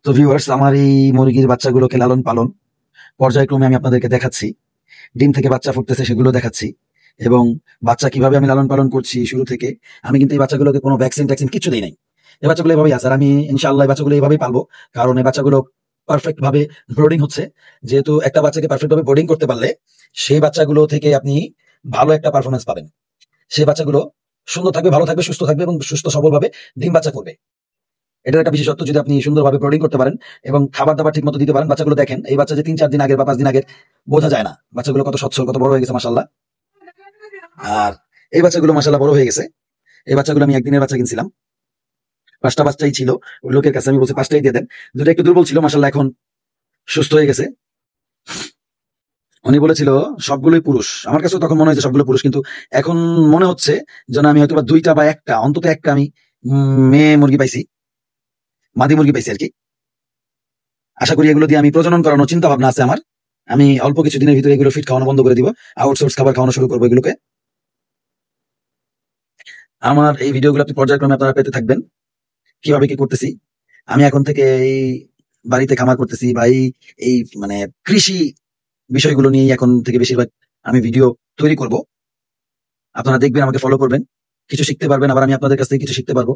তো ভিউয়ার্স, আমার এই মুরগির বাচ্চাগুলোকে লালন পালন পর্যায়ক্রমে আমি আপনাদেরকে দেখাচ্ছি। ডিম থেকে বাচ্চা ফুটতেছে সেগুলো দেখাচ্ছি, এবং বাচ্চা কিভাবে আমি লালন পালন করছি শুরু থেকে। আমি কিন্তু এই বাচ্চাগুলোকে কোনো ভ্যাকসিন ট্যাকসিন কিছু দিই নাই। এই বাচ্চাগুলো এভাবেই আছে, আর আমি ইনশাআল্লাহ এই বাচ্চাগুলো এইভাবেই পালবো। কারণ এই বাচ্চাগুলো পারফেক্ট ভাবে ব্রোডিং হচ্ছে। যেহেতু একটা বাচ্চাকে পারফেক্ট ভাবে ব্রোডিং করতে পারলে সেই বাচ্চাগুলো থেকে আপনি ভালো একটা পারফরমেন্স পাবেন। সেই বাচ্চাগুলো সুন্দর থাকবে, ভালো থাকবে, সুস্থ থাকবে এবং সুস্থ সবল ভাবে ডিম বাচ্চা করবে। এটার একটা বিশেষত্ব, যদি আপনি সুন্দরভাবে ব্রোডিং করতে পারেন এবং খাবার দাবার ঠিক মতো দিতে পারেন। বাচ্চাগুলো দেখেন, এই বাচ্চা যে 3-4 দিন আগের বা 5 দিন আগের বোঝা যায় না। বাচ্চাগুলো কত সচ্ছল, কত বড় হয়ে গেছে মাশাআল্লাহ। আর এই বাচ্চাগুলো মাশাআল্লাহ বড় হয়ে গেছে। এই বাচ্চাগুলো আমি একদিনের বাচ্চা কিনছিলাম, 5টা বাচ্চাই ছিল। ওই লোকের কাছে আমি বলছি 5টাই দিয়ে দেন। দুটো একটু দুর্বল ছিল, মাশাআল্লাহ এখন সুস্থ হয়ে গেছে। উনি বলেছিল সবগুলোই পুরুষ। আমার কাছেও তখন মনে হয়েছে সবগুলো পুরুষ, কিন্তু এখন মনে হচ্ছে যেন আমি হয়তো বা 2টা বা 1টা, অন্তত একটা আমি মেয়ে মুরগি পাইছি, মাদি মুরগি পাইছি আর কি। আশা করি এগুলো দিয়ে আমি প্রজনন করানোর চিন্তা ভাবনা আছে আমার। আমি অল্প কিছু দিনের ভিতরে এগুলো ফিট খাওয়ানো বন্ধ করে দিব, আউটসোর্স খাবার খাওয়ানো শুরু করবো এগুলোকে। আমার এই ভিডিওগুলো আপনি পর্যায়ক্রমে আপনারা পেতে থাকবেন, কিভাবে কি করতেছি। আমি এখন থেকে এই বাড়িতে খামার করতেছি বা এই এই মানে কৃষি বিষয়গুলো নিয়েই এখন থেকে বেশিরভাগ আমি ভিডিও তৈরি করব। আপনারা দেখবেন, আমাকে ফলো করবেন, কিছু শিখতে পারবেন, আবার আমি আপনাদের কাছ থেকে কিছু শিখতে পারবো।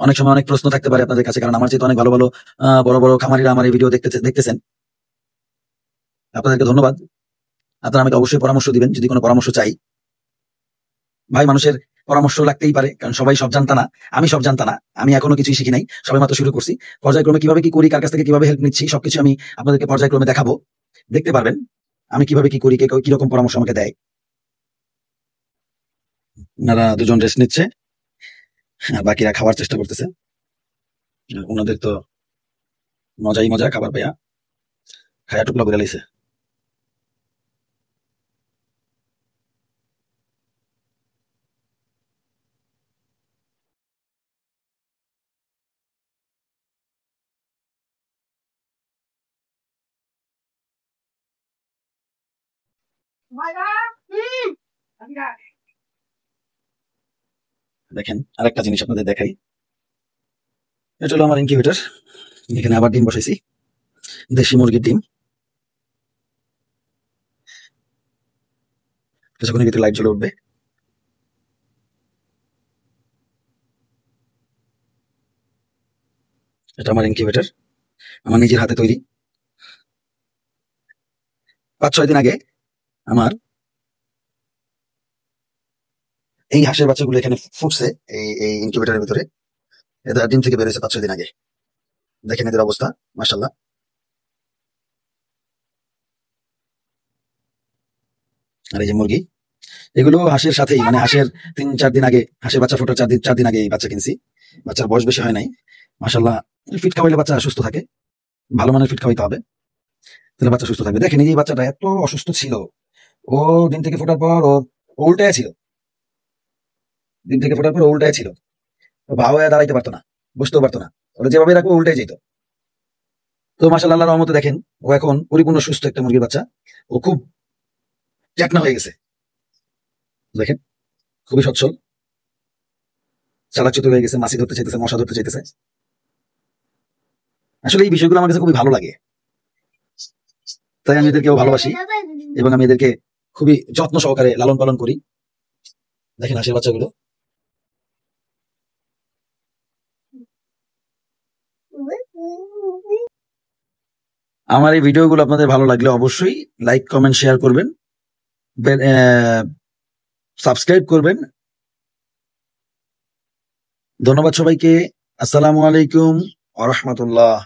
অনেক সময় অনেক প্রশ্ন থাকতে পারে আপনাদের কাছে, কারণ আমার চেয়ে অনেক ভালো ভালো বড় বড় খামারিরা আমার এই ভিডিও দেখতেছেন। আপনাদেরকে ধন্যবাদ। আপনারা আমাকে অবশ্যই পরামর্শ দিবেন যদি কোনো পরামর্শ চাই। ভাই, মানুষের পরামর্শ লাগতেই পারে, কারণ সবাই সব জানতা না। আমি সব জানতা না, আমি এখনো কিছুই শিখি নাই, সবাই মাত্র শুরু করছি। পর্যায়ক্রমে কিভাবে কি করি, কার কাছ থেকে কিভাবে হেল্প নিচ্ছি, সবকিছু আমি আপনাদেরকে পর্যায়ক্রমে দেখাবো। দেখতে পারবেন আমি কিভাবে কি করি, কে কিরকম পরামর্শ আমাকে দেয়। ওনারা দুজন রেস্ট নিচ্ছে, আর বাকিরা খাওয়ার চেষ্টা করতেছে। ওনাদের তো মজাই মজা, খাবার পাইয়া খায়া টুকলা করে লাইছে। দেখেন, আরেকটা জিনিস আপনাদের দেখাই। এটা হলো আমার ইনকিউবেটর। এখানে আবার ডিম বসাইছি, দেশি মুরগির ডিম। কিছুক্ষণের ভিতরে লাইট জ্বলে উঠবে। এটা আমার ইনকিউবেটর, আমার নিজের হাতে তৈরি। 5-6 দিন আগে আমার এই হাঁসের বাচ্চাগুলো এখানে ফুটছে, এই ইনকিউবেটরের ভিতরে। এদের ডিম থেকে বেরোয়েছে 5-6 দিন আগে। দেখেন এদের অবস্থা, মাশাআল্লাহ। আর এই যে মুরগি, এগুলো হাঁসের সাথেই, মানে হাঁসের 3-4 দিন আগে, হাঁসের বাচ্চা ফোটার 4 দিন আগে এই বাচ্চা কিনছি। বাচ্চার বয়স বেশি হয় নাই, মাশাআল্লাহ। ফিট খাওয়াইলে বাচ্চা সুস্থ থাকে, ভালো মানের ফিট খাওয়াইতে হবে, তাহলে বাচ্চা সুস্থ থাকবে। দেখেন এই যে বাচ্চাটা এত অসুস্থ ছিল, ও ডিম থেকে ফোটার পর ও উল্টায় ছিল। ডিম থেকে ফোটার পর ও উল্টায় ছিল, ও ভাও হয়ে দাঁড়াইতে পারতো না, বসতেও পারতো না। ওরা যেভাবে রাখবো উল্টে যেত। তো মাশাআল্লাহ, আল্লাহর রহমতে দেখেন ও এখন পরিপূর্ণ সুস্থ একটা মুরগির বাচ্চা। ও খুব চ্যাকনা হয়ে গেছে, দেখেন, খুবই সচ্ছল, চালাক চতুর হয়ে গেছে, মাছি ধরতে চাইতেছে, মশা ধরতে চাইতেছে। আসলে এই বিষয়গুলো আমার কাছে খুবই ভালো লাগে, তাই আমি এদেরকেও ভালোবাসি এবং আমি এদেরকে খুবই যত্ন সহকারে লালন পালন করি। দেখেন হাঁসের বাচ্চাগুলো। আমার এই ভিডিওগুলো আপনাদের ভালো লাগলে অবশ্যই লাইক, কমেন্ট, শেয়ার করবেন, সাবস্ক্রাইব করবেন। ধন্যবাদ সবাইকে। আসসালামু আলাইকুম ওয়া রাহমাতুল্লাহ।